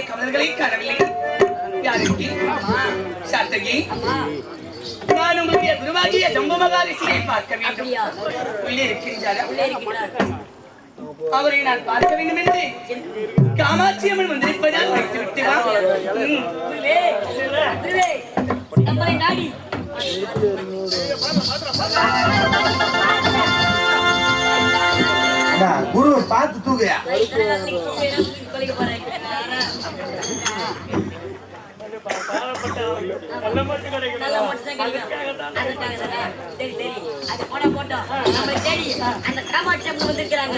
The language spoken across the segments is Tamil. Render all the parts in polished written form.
கமல்களை காணவில்லை. யாருக்கு? சாத்தகி, நான் உங்களுடைய குருவாகிய ஜம்பு மகாரிஷியை பார்க்க வேண்டும். உள்ளே இருக்கின்றாரா? அவரை நான் பார்க்க வேண்டும் என்று காமாட்சி அம்மன் வந்திருப்பதால் வைத்து விட்டு வா. குரு பார்த்து தூக்கையா அந்த காமாட்சி அம்மன் வந்திருக்கிறாங்க.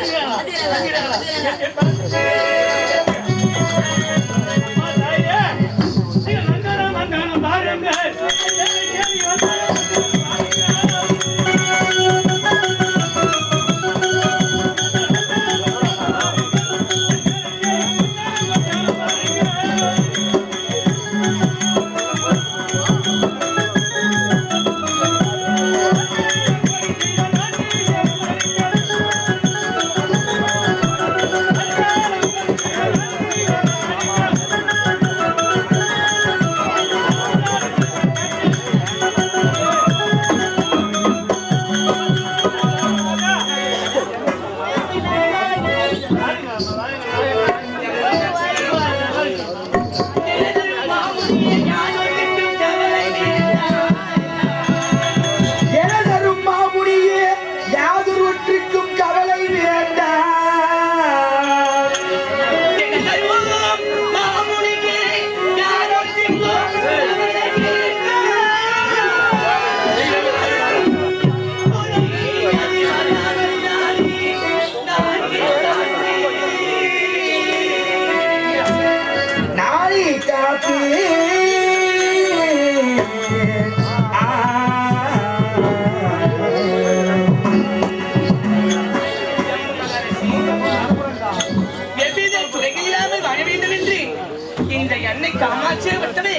காமாட்சியை விட்டவே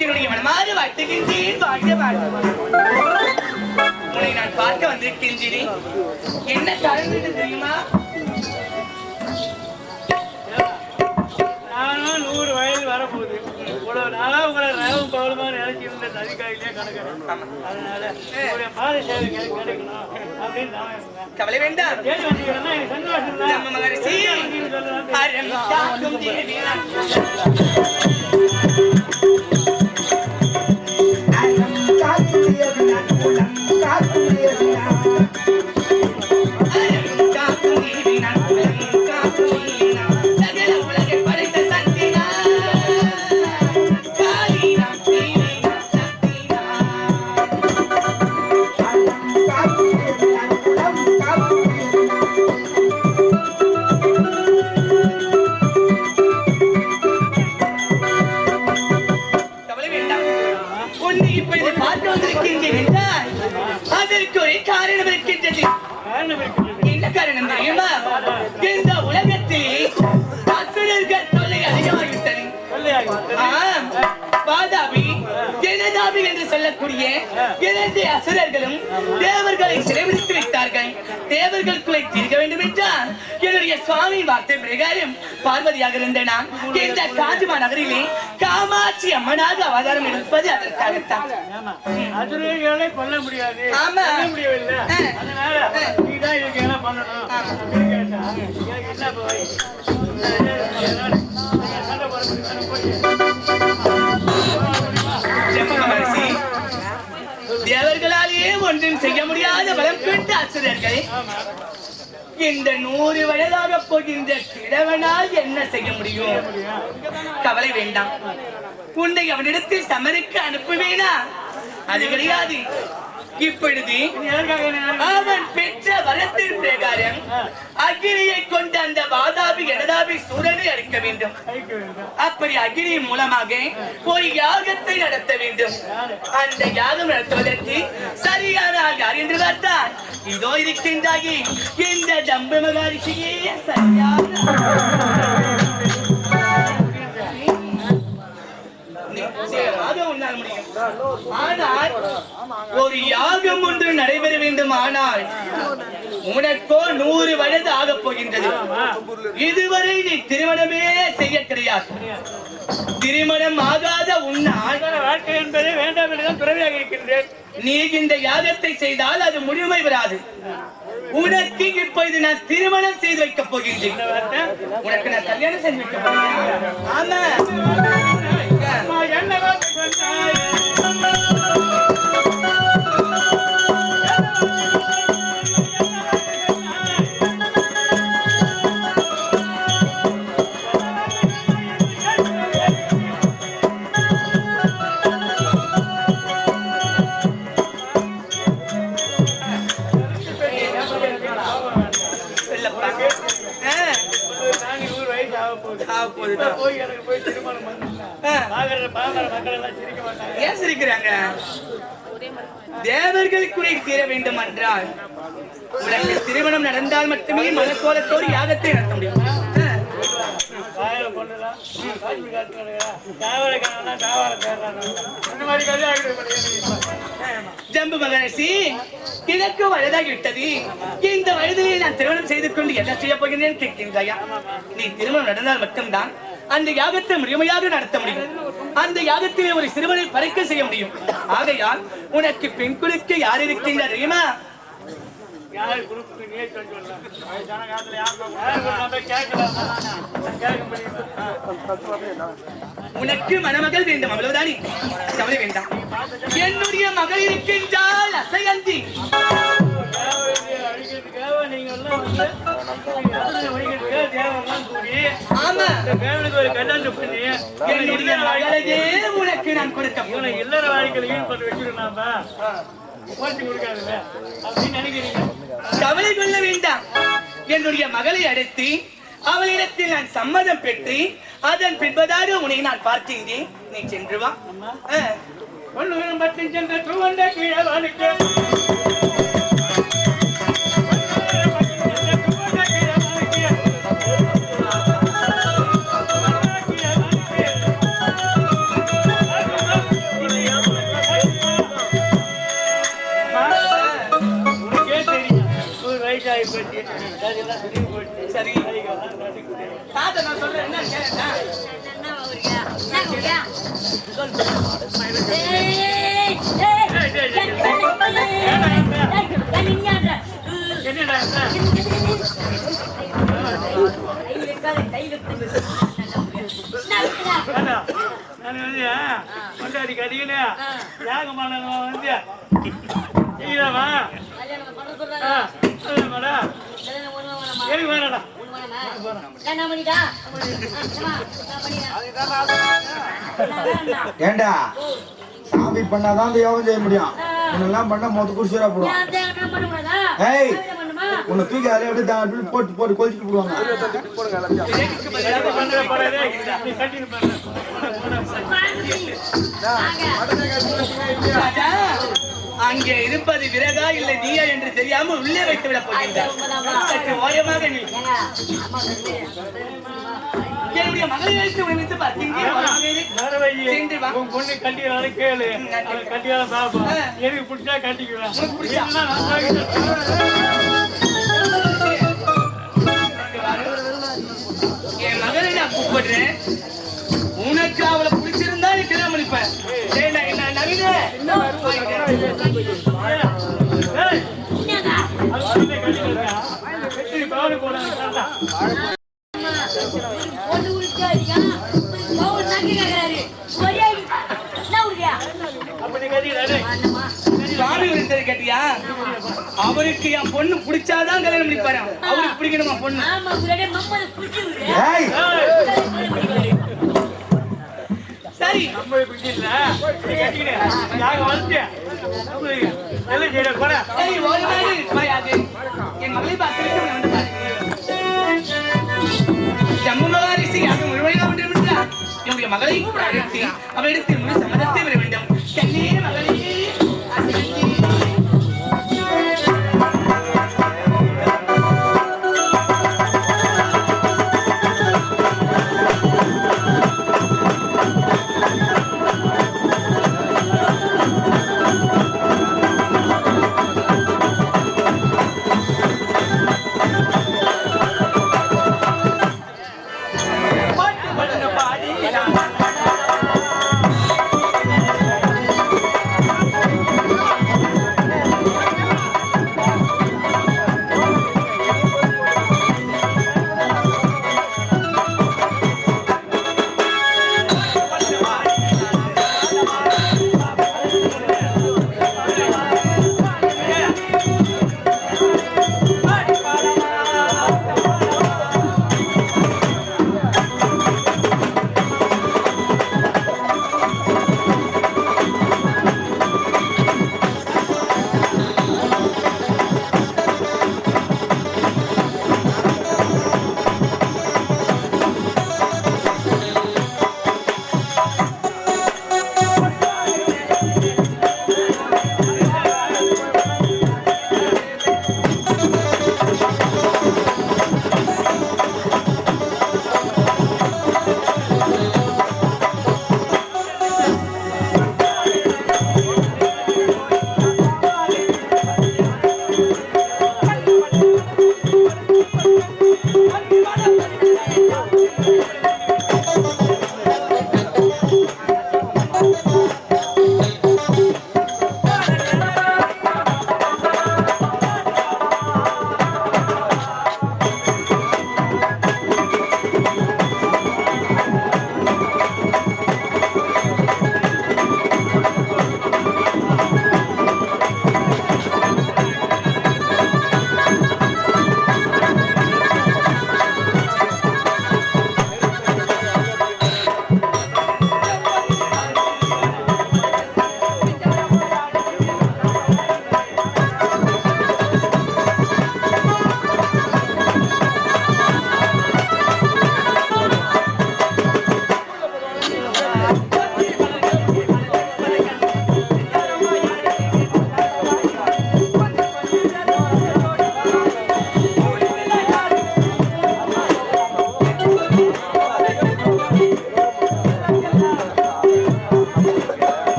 என்னுடைய மனமாறு வாழ்த்துகின்றேன். உன்னை நான் பார்க்க வந்திருக்கின்றேன். என்ன காரணம் தெரியுமா? நானும் 100 வயது வரப்போகுது. நாளா உங்களை ரகம் பவுலமா நினைச்சிருந்த நதிக்காயிலே கணக்கிறேன். அதனால உங்களுடைய பாத சேவை கிடைக்கணும் அப்படின்னு நான் கவலை வேண்டாம். தேடி வந்தீங்கன்னா எனக்கு சந்தோஷம் தான். நம்ம மகரிஷி என்ன காரணம் தெரியுமா? இந்த உலகத்தில் அசுரர்கள் தொல்லை அதிகமாகிவிட்டது. வாதாபி ஜனதாபி என்று சொல்லக்கூடிய 2 அசுரர்களும் தேவர்களை சிறைபிடித்து விட்டார்கள். தேவர்கள் குலை தீர்க்க வேண்டும் என்றால் என்னுடைய சுவாமி வார்த்தை பிரகாரம் பார்வதியாக இருந்த நான் இந்த காஞ்சிமா நகரிலே காமாட்சி அம்மனாக அவதாரம் எடுப்பது அதற்காகத்தான். அசுரர்களை கொல்ல முடியாது. ஆமா, முடியவில்லை. அதனால நீதான் இதுக்கு என்ன பண்ணணும் அப்படின்னு கேட்டா எனக்கு என்ன போய் தேவர்களாலேயே ஒன்றும் செய்ய முடியாத பலம் பெற்ற அசுரர்கள் இந்த 100 வயதாக போகின்ற கிழவனால் என்ன செய்ய முடியும்? கவலை வேண்டாம். உன்னை அவனிடத்தில் சமருக்கு அனுப்புவேனா? அது கிடையாது. இப்பொழுது அவன் பெற்ற வரத்தின் பிரகாரம் அக்னியை கொண்டு அந்த வாதாபி இடதாபி சூரனை அழிக்க வேண்டும். அப்படி அக்னி மூலமாக ஒரு யாகத்தை நடத்த வேண்டும். அந்த யாகம் நடத்துவதற்கு சரியான யார் என்று பார்த்தால் இதோ இருக்கின்றாகி இந்த ஜம்பு மகாரிஷியே சரியான ஆனால் ஒரு யாகம் ஒன்று நடைபெற வேண்டும். ஆனால் உனக்கோ 100 வயது ஆகப் போகின்றது. இதுவரை நீ திருமணமே செய்ய கிடையாது. கிடையாது. திருமணம் ஆகாத உன்னால் வாழ்க்கை என்பதை வேண்டாம் என்றுதான் துறவியாக இருக்கின்றேன். நீ இந்த யாகத்தை செய்தால் அது முழுமை வராது. உனக்கு இப்பொழுது நான் திருமணம் செய்து வைக்கப் போகின்றேன். உனக்கு நான் கல்யாணம் செய்து வைக்க போகிறேன். ஆமா, என்ன வார்த்தை சொன்னாய்? ஏன் சிரிக்கிறாங்க? தேவர்களுக்குரிய தீர வேண்டும் என்றால் உனக்கு திருமணம் நடந்தால் மட்டுமே மனக்கோலத்தோடு யாகத்தை நடத்த முடியும். ஜம்பு மகரிஷி, எனக்கு வயதாகிவிட்டது. இந்த வயதிலே நான் திருமணம் செய்து கொண்டு என்ன செய்ய போகிறேன் கேட்கின்றாயா? நீ திருமணம் நடந்தால் மட்டும்தான் அந்த யாகத்தை முழுமையாக நடத்த முடியும். அந்த யாகத்திலே ஒரு சிறுவனை பறைக்க செய்ய முடியும். ஆகையால் உனக்கு பெண் குழுக்கு யார் இருக்கின்றார் தெரியுமா? உனக்கு மணமகள் வேண்டும், அவ்வளவுதானே? கவலை வேண்டாம். என்னுடைய மகள் இருக்கின்றால் அசையந்தி. ஆமா, என்னுடைய மகளையே உனக்கு நான் கொடுக்க போறேன். இல்லற வாழ்க்கையில் ஈடுபட்டு வச்சிருந்தாப்பா போட்டி கொடுக்காதுல்ல அப்படின்னு நினைக்கிறீங்க. கவலை கொள்ள வேண்டாம். என்னுடைய மகளை அழைத்து அவளிடத்தில் நான் சம்மதம் பெற்று அதன் பின்பதாக உன்னை நான் பார்க்கின்றேன். நீ சென்று வா. ஒன்று பற்றி சென்ற துவண்ட கீழே வாழ்க்கை சரி, நான் சொல்றேன். என்ன கொண்டாடி கடியில யாகமான வந்து செய்யலாமா? ஏண்டா சாமி பண்ணாதான் அந்த யோகம் செய்ய முடியும். உன்னெல்லாம் பண்ணா மொத்த குடிச்சா போடுவோம். ஏய், உன்னை தூக்கி அதை அப்படியே போட்டு போட்டு கொதிச்சுட்டு போடுவாங்க. அங்கே இருப்பது விறகா இல்லை நீயா என்று தெரியாமல் உள்ளே வைத்து விட போகின்றார். ஓயமாக என்னுடைய மகளை வைத்து உணவித்து பொண்ணு கட்டியால கேளு, கட்டியால பாப்பா எனக்கு பிடிச்சா கட்டிக்குவேன். என் மகளை நான் கூப்பிடுறேன். உனக்கு அவளை பிடிச்சிருந்தா நீ திரும்ப முடிப்பேன். கேட்டியா? அவருக்கு என் பொண்ணு பிடிச்சாதான் கல்யாணம் பண்ணிப்பாரு. அவருக்கு பிடிக்கணுமா பொண்ணு? சரி, ஜம்பு மகாரிஷி என்னுடைய மகளை அழைத்து அவளிடத்தில் முழு சம்மதத்தை பெற வேண்டும். கண்ணே மகளே,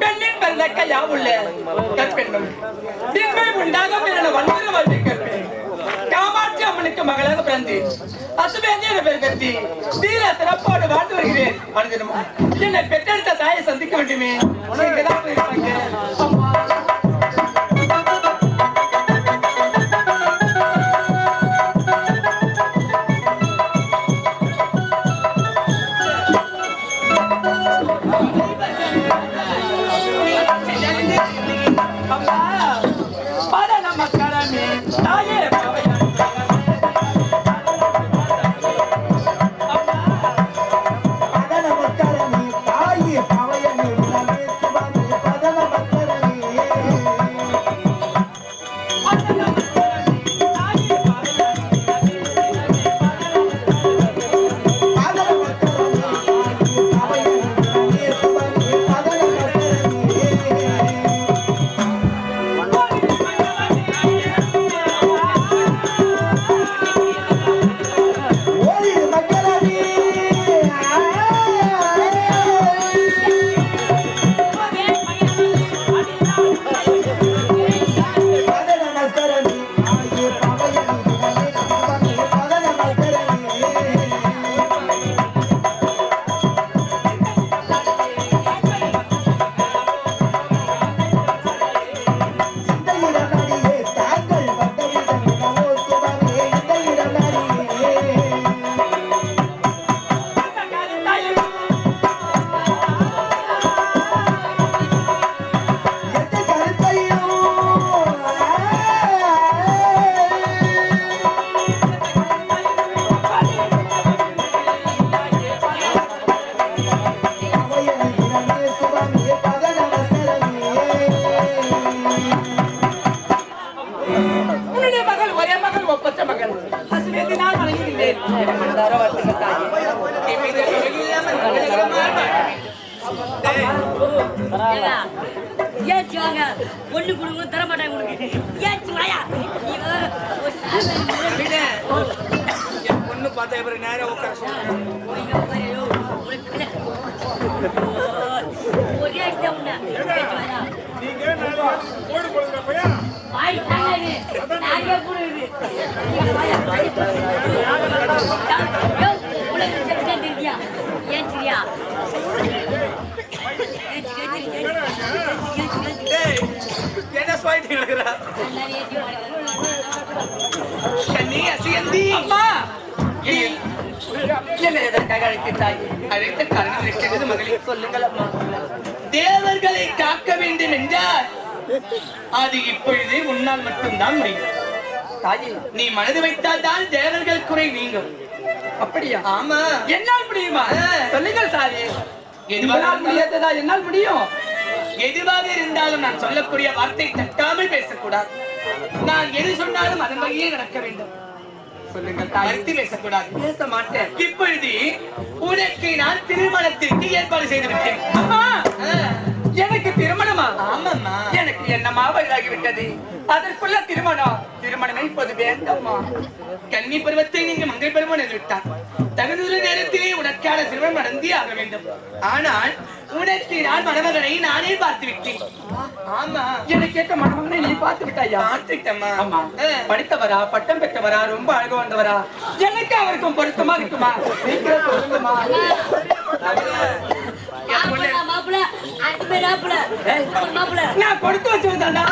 பெண்ணின் பிறந்தக்க யாவுள்ள கற்பெண்ணும் திண்மை உண்டாக பிறன வன்முறை வாழ்வை கற்பேன் காமாட்சி அம்மனுக்கு மகளாக பிறந்து அசுவேந்தி என்ற பெயர் கருதி சீர சிறப்போடு வாழ்ந்து வருகிறேன். அனுதினமும் என்னை பெற்றெடுத்த தாயை சந்திக்க வேண்டுமே இங்கதான் போயிருப்பாங்க. அம்மா ஏச்சு வாங்க ஒண்ணு கொடுங்க தர மாட்டாங்க உனக்கு ஏச்சு வாயா நீ வேற ஒரு விடு. என் பொண்ணு பார்த்தா இவரு நேரம் உட்கார சொல்லுங்க. ஒரே அடிச்சா உன்னை ஏச்சு வாயா நீங்க கோடு போடுங்க பையா வாய் தாங்காது நாங்க போடுது வாயா உனக்கு செப்டா தெரியா ஏன் சரியா டேய், என்ன சொல்லிட்டு இருக்கிறா? கண்ணி அசியந்தி. அம்மா, என்னை எதற்காக அழைத்தாய்? அழைத்த காரணம் இருக்கிறது மகளே, சொல்லுங்கள் அம்மா. தேவர்களை காக்க வேண்டும் என்றால் அது இப்பொழுது உன்னால் மட்டும்தான் முடியும். தாயி, நீ மனது வைத்தால் தான் தேவர்கள் குறை நீங்கும். அப்படியா? ஆமா. என்னால் முடியுமா? சொல்லுங்கள் சாரி. எதுவாக முடியாததா? என்னால் முடியும். எதுவாக இருந்தாலும் நான் சொல்லக்கூடிய வார்த்தை தட்டாமல் பேசக்கூடாது. நான் எது சொன்னாலும் அதன் வழியே நடக்க வேண்டும். சொல்லுங்கள் தாய். மறுத்து பேசக்கூடாது. பேச மாட்டேன். இப்பொழுது உனக்கு நான் திருமணத்திற்கு ஏற்பாடு செய்து விட்டேன். அம்மா, எனக்கு திருமணமா? ஆமாம்மா. எனக்கு என்னமா வயதாகிவிட்டது, அதற்குள்ள திருமணமே இப்போது வேண்டாமா? கன்னி பருவத்தை நீங்க மங்கை பருவம் விட்டார். தகுந்த நேரத்திலே உனக்கான திருமணம் நடந்தே ஆக வேண்டும். ஆனால் உனக்கு நான் மணமகனை நானே பார்த்து விட்டேன். ஆமா, எனக்கு கேட்ட மணமகனை நீ பார்த்து விட்டாயா? பார்த்துட்டம்மா. ஆமா. படித்தவரா, பட்டம் பெற்றவரா, ரொம்ப அழகு வந்தவரா? எனக்கு அவருக்கும் பொருத்தமா இருக்குமா? சீக்கிரம் சொல்லுங்கம்மா. நான் கொடுத்து வச்சிருந்தா?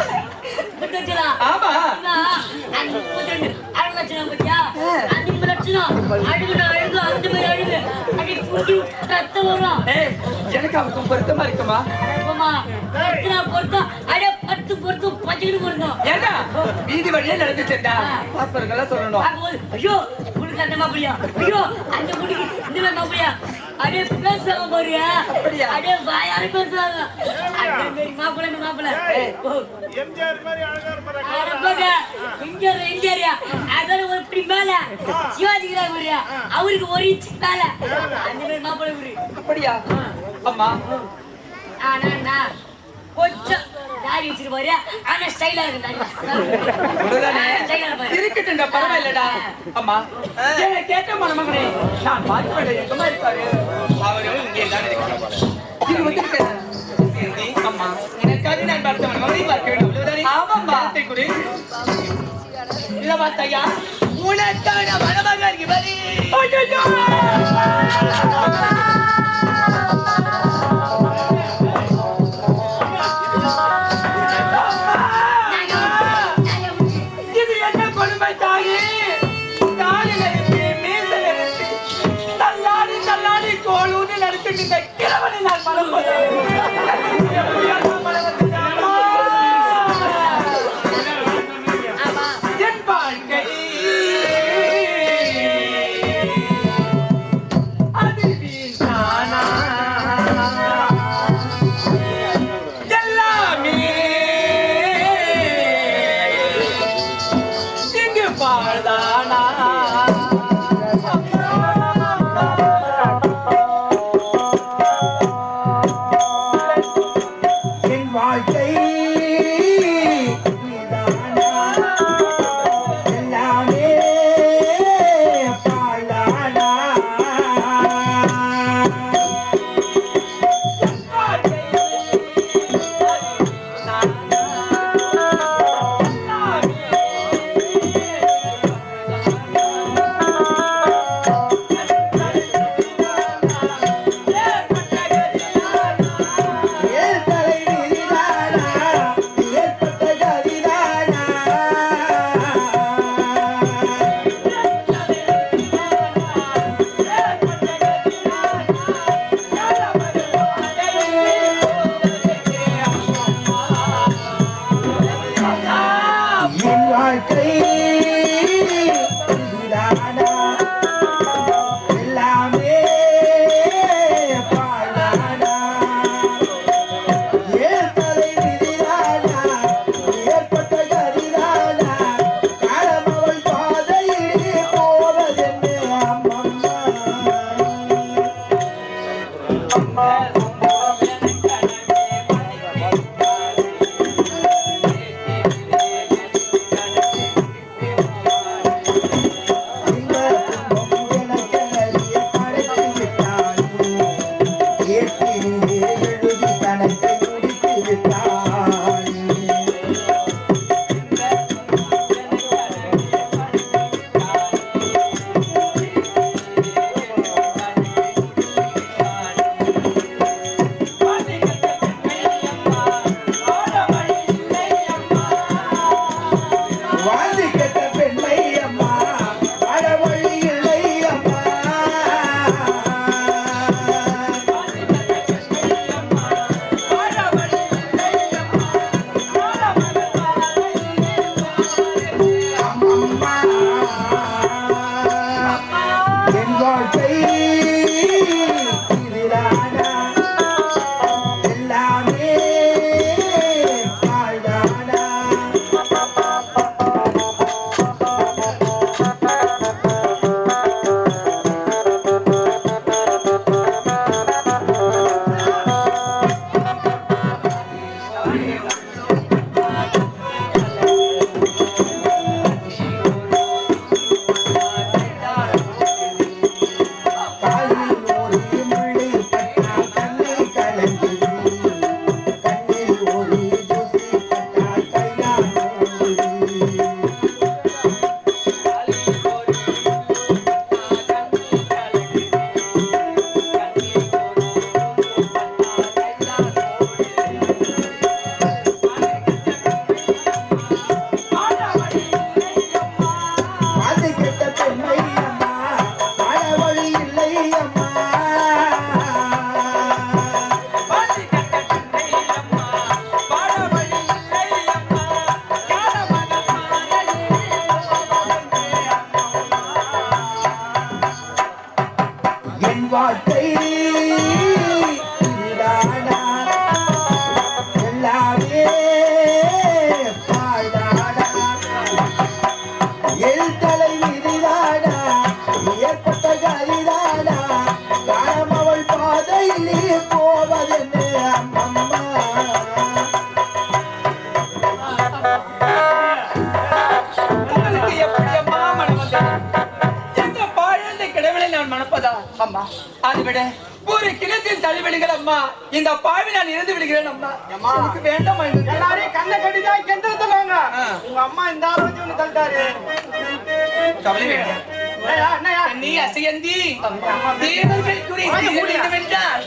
ஆமா. எனக்கு அவருக்கும் பொருத்தமா இருக்குமா? ஏன்னா வீதி வழியே நடந்து சென்றா பாப்பர்களா சொல்லணும். ஐயோ உனக்கு அந்த மாப்பிளையா? ஐயோ அந்த குடிக்கு இந்த மாப்பிளையா? அடே பேசுவாங்க போறியா? அடே வாயால பேசுவாங்க. அந்த மாப்பிள்ளை மாப்பிள்ளை எம்ஜிஆர் மாதிரி அழகா இருப்பாங்க. எம்ஜிஆரியா? அதோட ஒரு இப்படி மேல சிவாஜி போறியா? அவருக்கு ஒரு இன்ச்சு மேல அந்த மாதிரி மாப்பிள்ளை. அப்படியா? அம்மா, ஆனா கொஞ்சம் தாடி வச்சிட்டு போறியா? ஆனா ஸ்டைலா இருக்கு. இருக்கட்டும், பரவாயில்லடா. அம்மா, கேட்ட மணமகனே நான் பார்த்து எங்கம்மா இருக்காரு? அவரும் இங்கே தான் இருக்கிறார். அம்மா, எனக்காக நான் பார்த்த மணமகனை பார்க்க வேண்டும். ஆமாம்மா. இல்ல பார்த்தையா, உனக்கான மணமகன் இவரே. உங்களுக்கு எப்படி அம்மா மனம் வந்தது? எந்த பாழந்த கடவுளை நான் மணப்பதா அம்மா? அதை விட ஒரு கிணத்தில் தள்ளிவிடுங்கள் அம்மா. இந்த பாவி நான் இறந்து விடுகிறேன் அம்மா. எனக்கு வேண்டாம். எல்லாரையும் கண்ணை கட்டிதான் கெந்திருந்தாங்க. உங்க அம்மா இந்த ஆள் வச்சு ஒண்ணு தள்ளிட்டாரு. கவலை வேண்டாம். நீ அசையந்தி தேவர்கள் குறி வேண்டும் என்றால்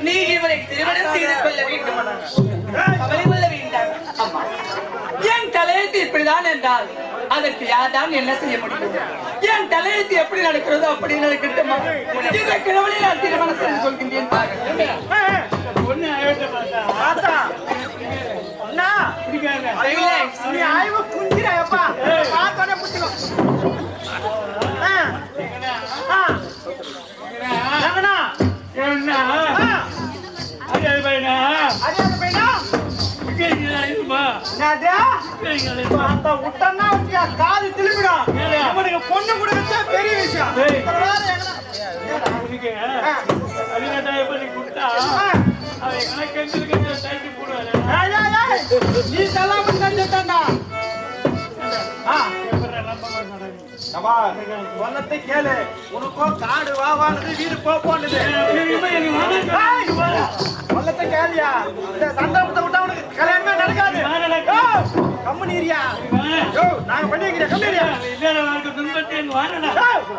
நீ இவரை திருமணம் செய்து கொள்ள வேண்டும். கவலை கொள்ள வேண்டாம் அம்மா. என் தலையெழுத்து இப்படிதான் என்றால் அதற்கு யார்தான் என்ன செய்ய முடியும்? என் தலையெழுத்து எப்படி நடக்கிறதோ அப்படி நடக்கட்டும். இந்த கிழவனை நான் திருமணம் செய்து கொள்கின்றேன். ஒண்ணு ஆயிட்டு பார்த்தா நீ ஆய்வு குஞ்சிரப்பா பார்த்தோட புடிச்சுக்கோ. காது திரும்பிடும். பொண்ணு கொடுக்க பெரிய விஷயம். நீ செல்லாம செஞ்சுட்டாண்டா. சொல்லத்தை கேளு. உனக்கோ காடு வாவானது வீடு போனது. சொல்லத்தை கேளியா? இந்த சந்தர்ப்பத்தை விட்டா உனக்கு கல்யாணமே நடக்காது. கம்முனியா நாங்க பண்ணி வைக்கிறேன். கம்முனியா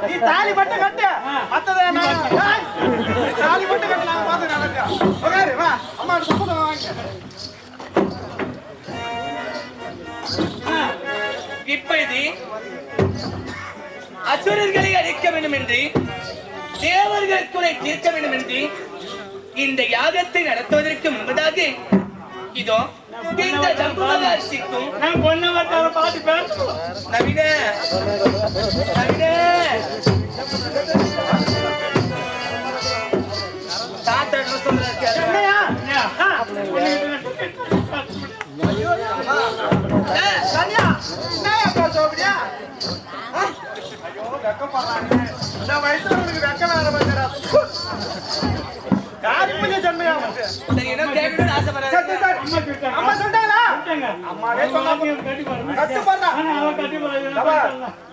நீ தாலி மட்டும் கட்டு. மத்தத தாலி மட்டும் கட்டு. நாங்க பார்த்து நடக்க வா. அம்மா சம்மதம் வாங்க. இப்பொழுது அசுரர்களை அழிக்க வேண்டும் என்று தேவர்கள் குறை தீர்க்க வேண்டும் என்று இந்த யாகத்தை நடத்துவதற்கு முன்பதாக இதோ இந்த ஜம்புமகாரிக்கும் நான் பொண்ணு வட்டார பாத்து பேசுறோம். நவீன தாத்தா என்ன சொல்றாரு?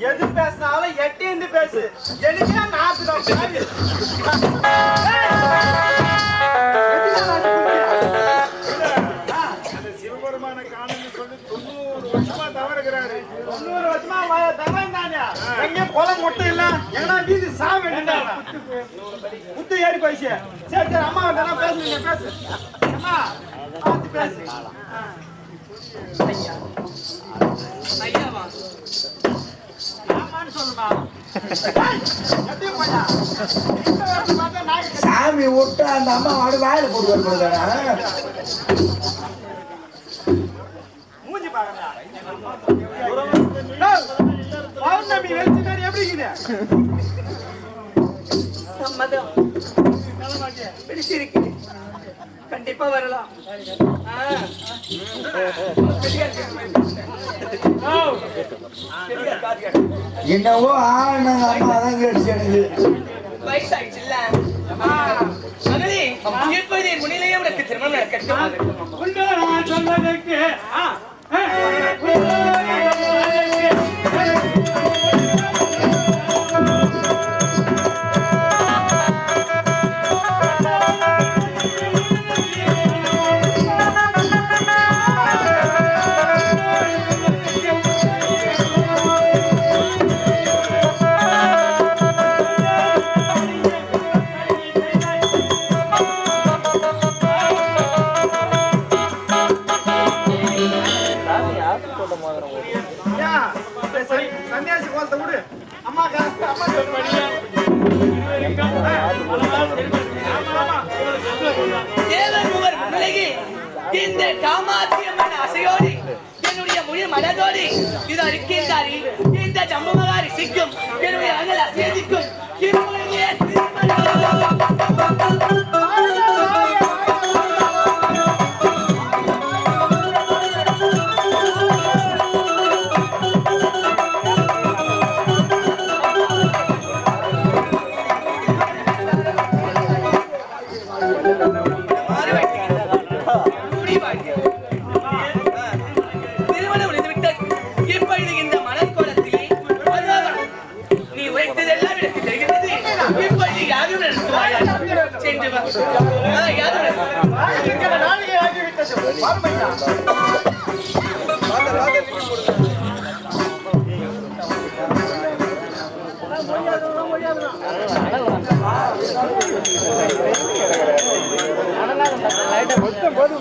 எது பேசினாலும் எட்டி பேசு. எனக்கு சிவபெருமான காணன்னு சொல்லி 90 வருஷமா தவறுகிறாரு. 90 வருஷமா தவறாங்க. எங்க குளம் மட்டும் இல்ல. ஏன்னா வீதி சாக வேண்டியது. முத்து ஏறி போயிடுச்சு. சரி சரி அம்மா வேணா பேசுங்க. பேசு அம்மா பார்த்து பேசு. ஐயாவா சொல்லுமா? சாமி விட்டு அந்த அம்மா மாடு வாயில போட்டு வருவாங்க. மூஞ்சி பாருங்க. பௌர்ணமி வெளிச்ச மாதிரி எப்படி இருக்குது? சம்மதம். பிடிச்சிருக்கு. கண்டிப்பா வரலாம். என்னவோ ஆனாங்க அம்மா தான் கேட்டுச்சு எனக்கு. வயசாயிடுச்சுல்ல மகளே, இப்போது என் முன்னிலேயே உனக்கு திருமணம் நடக்கட்டும். சொல்வதற்கு சன்னியாசி கோலத்தை விடு. அம்மா தேவர் முன்னிலையே இந்த காமாட்சியம்மன் அசையோடு என்னுடைய முழு மனதோடு இது இருக்கின்றாரி. இந்த ஜம்புமகாரி சிக்கும் என்னுடைய அண்ணல் அசேதிக்கும் இப்பொழுதே திருமணம் பாருமையா லைட்டா மொத்தம் போது